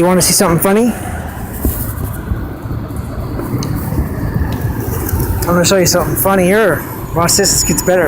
You want to see something funny? I'm going to show you something funny here. Watch this, it gets better.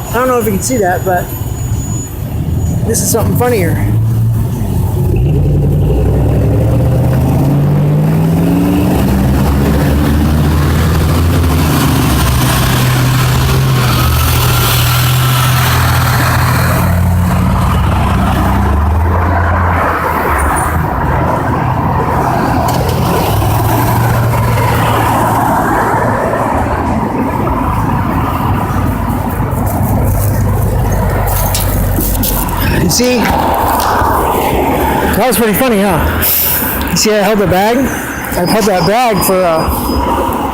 I don't know if you can see that, but this is something funnier. See, that was pretty funny, huh? You see, I held the bag. I held that bag for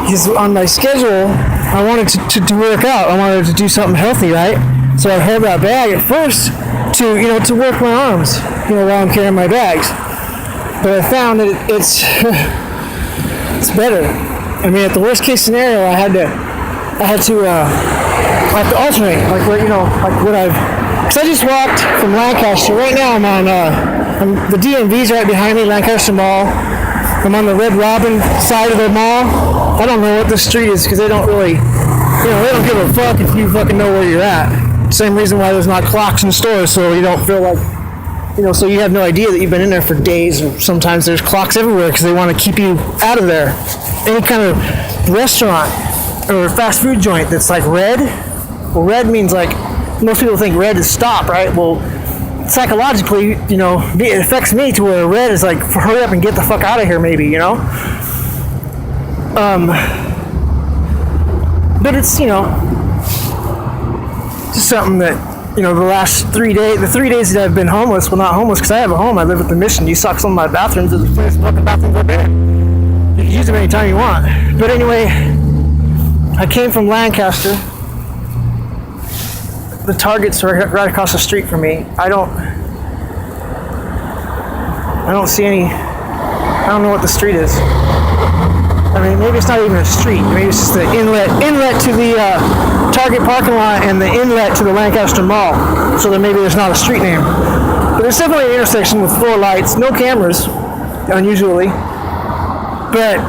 because on my schedule, I wanted to work out. I wanted to do something healthy, right? So I held that bag at first to work my arms, while I'm carrying my bags. But I found that it's it's better. I mean, at the worst case scenario, I had to alternate, like what I've. Because I just walked from Lancaster. Right now I'm on, the DMV's right behind me, Lancaster Mall. I'm on the Red Robin side of the mall. I don't know what the street is because they don't really, they don't give a fuck if you fucking know where you're at. Same reason why there's not clocks in stores, so you don't feel like, so you have no idea that you've been in there for days, or sometimes there's clocks everywhere because they want to keep you out of there. Any kind of restaurant or fast food joint that's like red, well, red means like, most people think red is stop, right? Well, psychologically, it affects me to where red is like, hurry up and get the fuck out of here, maybe, But it's, just something that, the last 3 days, the 3 days that I've been homeless, well, not homeless because I have a home, I live at the Mission. You suck some of my bathrooms, there's a place fucking bathrooms up there. You can use them anytime you want. But anyway, I came from Lancaster. The Target's right across the street from me. I don't see any. I don't know what the street is. I mean, maybe it's not even a street. Maybe it's just the inlet to the Target parking lot and the inlet to the Lancaster Mall. So then maybe there's not a street name. But there's definitely an intersection with 4 lights, no cameras, unusually. But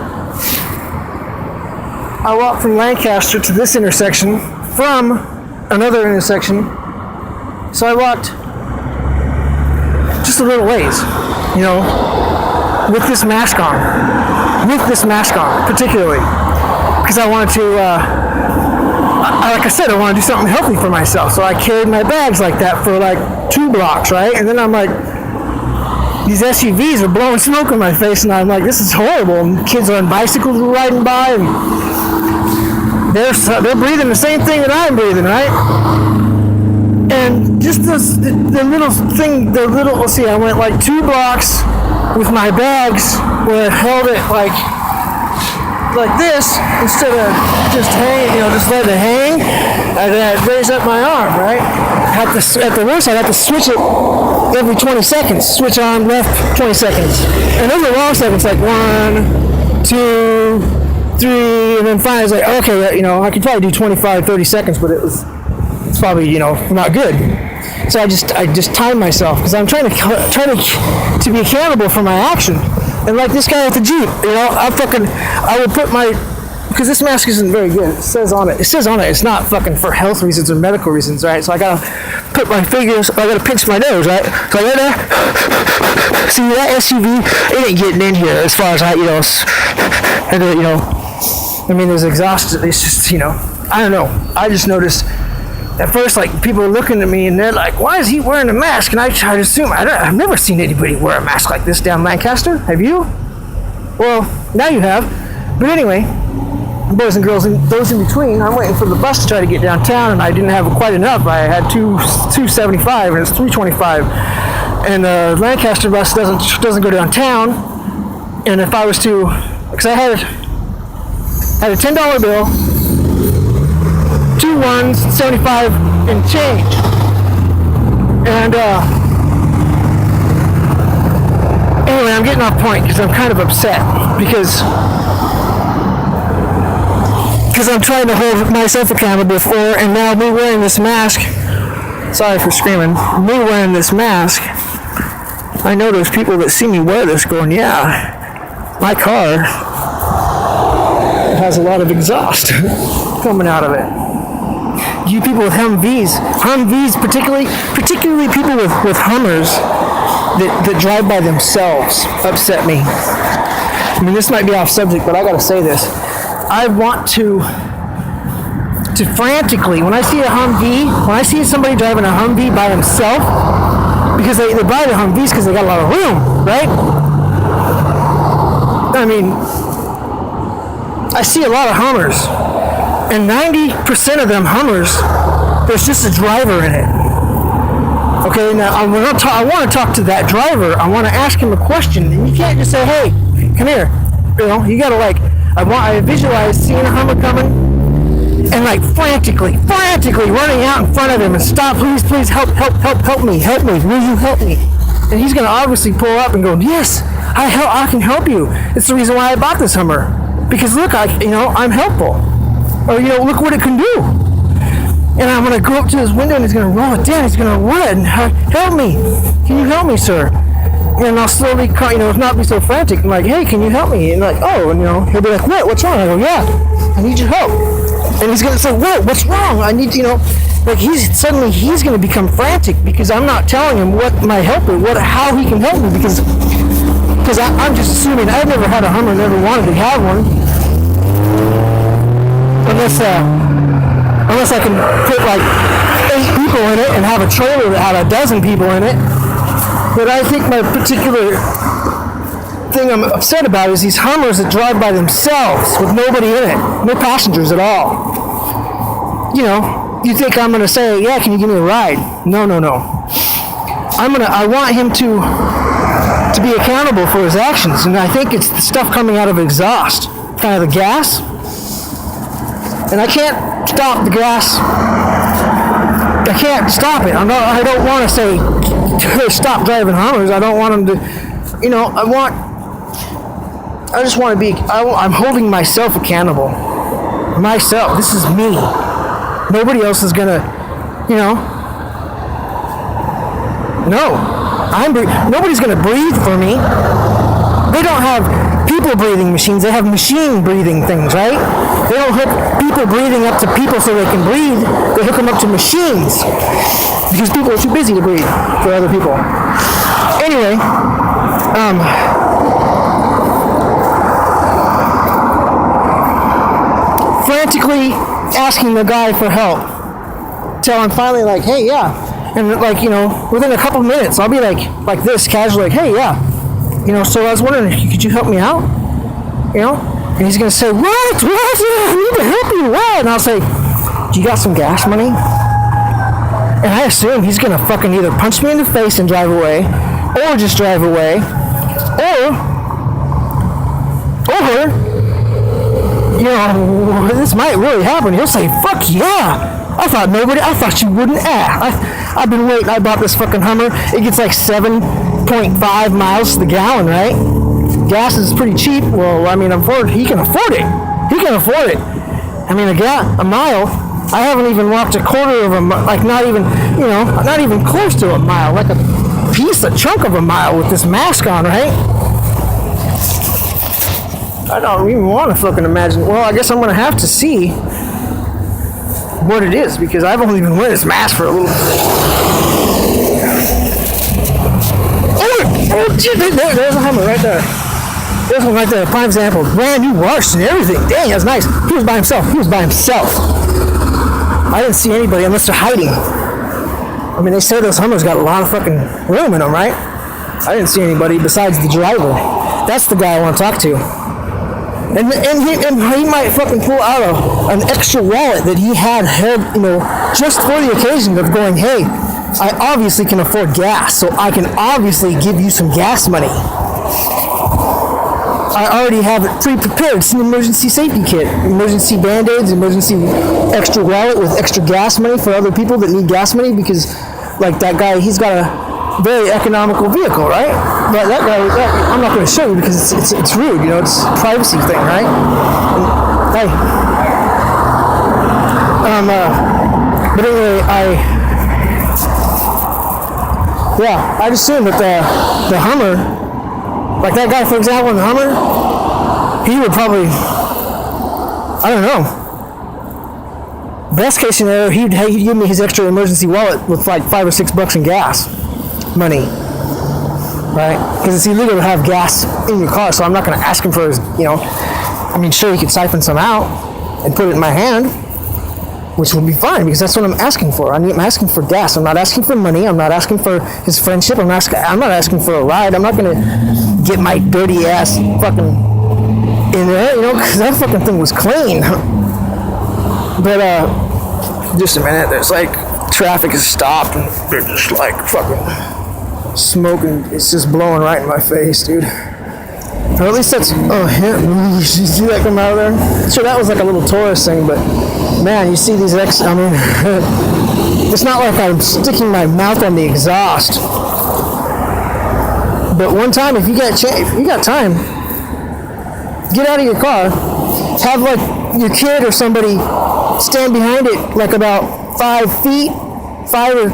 I walked from Lancaster to this intersection from another intersection, so I walked just a little ways, with this mask on, particularly, because I wanted to, like I said, I want to do something healthy for myself, so I carried my bags like that for like 2 blocks, right, and then I'm like, these SUVs are blowing smoke in my face, and I'm like, this is horrible, and kids on bicycles are riding by, and they're breathing the same thing that I'm breathing, right? And just the little thing, let's see, I went like 2 blocks with my bags where I held it like this instead of just hang, just let it hang. I raised up my arm, right? At the worst, I had to switch it every 20 seconds. Switch arm left, 20 seconds. And those are long seconds, like 1, 2, 3, and then finally I was like, okay, I could probably do 25, 30 seconds, but it's probably, not good. So I just timed myself because I'm trying to be accountable for my action. And like this guy with the Jeep, I will put because this mask isn't very good. It says on it, it's not fucking for health reasons or medical reasons, right? So I gotta put my fingers, I gotta pinch my nose, right? So right there, see that SUV, it ain't getting in here as far as I mean, there's exhaust, it's just, I don't know. I just noticed at first, like, people are looking at me and they're like, why is he wearing a mask? And I try to assume, I've never seen anybody wear a mask like this down Lancaster. Have you? Well, now you have. But anyway, boys and girls and those in between, I'm waiting for the bus to try to get downtown, and I didn't have quite enough. I had 275 and it's 325. And the Lancaster bus doesn't go downtown. And if I was to, because I had a $10 bill, 2 ones, 75 and change. And anyway, I'm getting off point because I'm kind of upset because I'm trying to hold myself accountable for, and now me wearing this mask sorry for screaming, me wearing this mask, I know those people that see me wear this going, yeah, my car has a lot of exhaust coming out of it. You people with Humvees, particularly people with Hummers that drive by themselves upset me. I mean, this might be off subject, but I gotta say this. I want to frantically, when I see a Humvee, when I see somebody driving a Humvee by themselves, because they buy the Humvees because they got a lot of room, right? I mean, I see a lot of Hummers, and 90% of them Hummers, there's just a driver in it. Okay, now I want to talk to that driver. I want to ask him a question, and you can't just say, "Hey, come here." You know, you gotta I visualize seeing a Hummer coming, and like frantically running out in front of him and stop, please, help me, will you help me? And he's gonna obviously pull up and go, yes, I can help you. It's the reason why I bought this Hummer, because look, I'm helpful, or look what it can do. And I'm gonna go up to his window and he's gonna roll it down. He's gonna run. Help me! Can you help me, sir? And I'll slowly, not be so frantic. I'm like, hey, can you help me? And like, oh, and he'll be like, what? What's wrong? I go, yeah, I need your help. And he's gonna say, what? What's wrong? I need, he's gonna become frantic because I'm not telling him what my help is, how he can help me, because I'm just assuming I've never had a Hummer, never wanted to have one, unless I can put like 8 people in it and have a trailer that had a dozen people in it. But I think my particular thing I'm upset about is these Hummers that drive by themselves with nobody in it, no passengers at all. You think I'm gonna say, yeah, can you give me a ride? No. I want him to be accountable for his actions, and I think it's the stuff coming out of exhaust, kind of the gas. And I can't stop the gas. I can't stop it. I don't want to say, stop driving Hummers. I don't want him to, I just want to be, I'm holding myself accountable. Myself. This is me. Nobody else is going to, no. Nobody's going to breathe for me. They don't have people breathing machines. They have machine breathing things, right? They don't hook people breathing up to people so they can breathe. They hook them up to machines because people are too busy to breathe for other people. Anyway, frantically asking the guy for help till I'm finally like, hey, yeah. And like, within a couple minutes, I'll be like this, casually, like, hey, yeah. So I was wondering, could you help me out? And he's going to say, what? I need to help you. What? And I'll say, do you got some gas money? And I assume he's going to fucking either punch me in the face and drive away, or just drive away, or, this might really happen. He'll say, fuck yeah. I thought you wouldn't ask. I've been waiting. I bought this fucking Hummer. It gets like 7.5 miles to the gallon, right? Gas is pretty cheap. Well, I mean, he can afford it. I mean, a mile. I haven't even walked a quarter of a mile, like not even close to a mile, like a chunk of a mile with this mask on, right? I don't even want to fucking imagine. Well, I guess I'm going to have to see what it is, because I've only been wearing this mask for a little. There's a Hummer right there. There's one right there, prime example, brand new washed and everything. Dang, that's nice. He was by himself. I didn't see anybody unless they're hiding. I mean, they say those Hummers got a lot of fucking room in them, right? I didn't see anybody besides the driver. That's the guy I want to talk to. And he might fucking pull out an extra wallet that he had held, just for the occasion of going, hey, I obviously can afford gas, so I can obviously give you some gas money. I already have it pre-prepared. It's an emergency safety kit. Emergency Band-Aids, emergency extra wallet with extra gas money for other people that need gas money, because, like that guy, he's got a very economical vehicle, right? But that guy, I'm not going to show you because it's rude, it's a privacy thing, right? Hey. But anyway, Yeah, I'd assume that the Hummer, like that guy, for example, in the Hummer, he would probably, I don't know. Best case scenario, he'd give me his extra emergency wallet with like $5 or $6 in gas money, right? Because it's illegal to have gas in your car, so I'm not going to ask him for his, I mean, sure, he could siphon some out and put it in my hand, which would be fine because that's what I'm asking for. I'm asking for gas. I'm not asking for money. I'm not asking for his friendship. I'm not asking for a ride. I'm not going to get my dirty ass fucking in there, because that fucking thing was clean. But, just a minute, there's like, traffic is stopped and they're just like fucking smoking. It's just blowing right in my face, dude. Or at least that's, you see that come out of there? Sure, that was like a little tourist thing, but man, you see these it's not like I'm sticking my mouth on the exhaust. But one time, if you got time, get out of your car, have like your kid or somebody stand behind it like about 5 feet, 5 or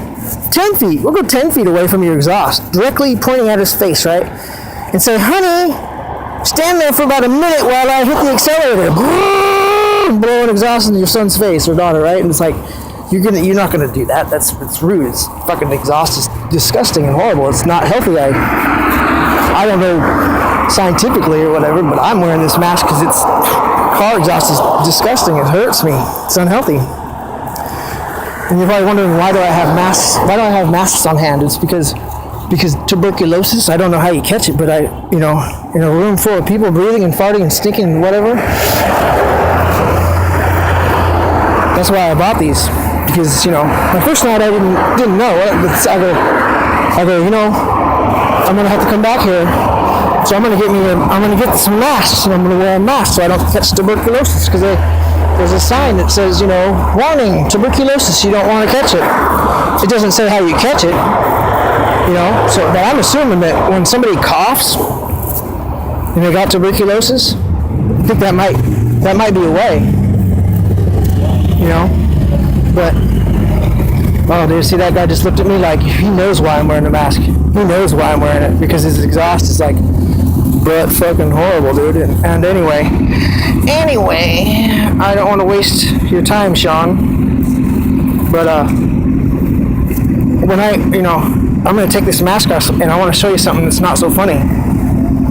10 feet. We'll go 10 feet away from your exhaust, directly pointing at his face, right? And say, honey, stand there for about a minute while I hit the accelerator. Blowing exhaust in your son's face or daughter, right? And it's like, you're not gonna do that. It's rude. It's fucking exhaust is disgusting and horrible. It's not healthy. I don't know scientifically or whatever, but I'm wearing this mask because it's car exhaust is disgusting. It hurts me. It's unhealthy. And you're probably wondering, why do I have masks? Why do I have masks on hand? It's because tuberculosis. I don't know how you catch it, but in a room full of people breathing and farting and stinking and whatever. That's why I bought these. Because my first night I didn't know. But I go, I'm gonna have to come back here. So I'm gonna get some masks, and I'm gonna wear a mask so I don't catch tuberculosis. Because there's a sign that says, warning, tuberculosis. You don't want to catch it. It doesn't say how you catch it. So but I'm assuming that when somebody coughs and they got tuberculosis, I think that might be a way. But oh, dude, see that guy just looked at me like he knows why I'm wearing a mask. He knows why I'm wearing it because his exhaust is like butt fucking horrible, dude. And anyway, I don't want to waste your time, Shawn. But when I'm gonna take this mask off and I want to show you something that's not so funny.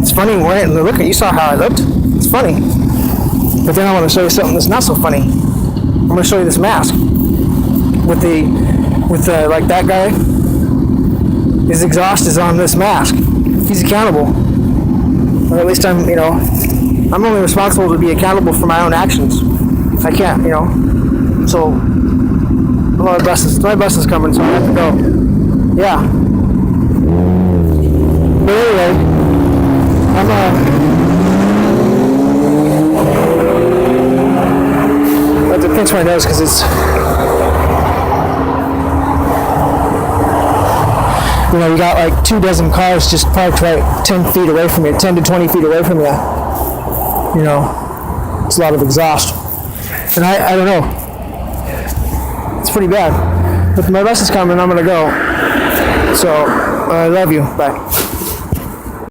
It's funny wearing it. Look, you saw how I looked. It's funny. But then I want to show you something that's not so funny. I'm gonna show you this mask with the like that guy. His exhaust is on this mask. He's accountable. Or at least I'm only responsible to be accountable for my own actions. I can't, So my bus is coming, so I have to go. Yeah. But anyway, I'm I have to pinch my nose because it's you got like 24 cars just parked right 10 feet away from you, 10 to 20 feet away from you. It's a lot of exhaust. And I don't know. It's pretty bad. But my bus is coming, I'm gonna go. So, I love you. Bye.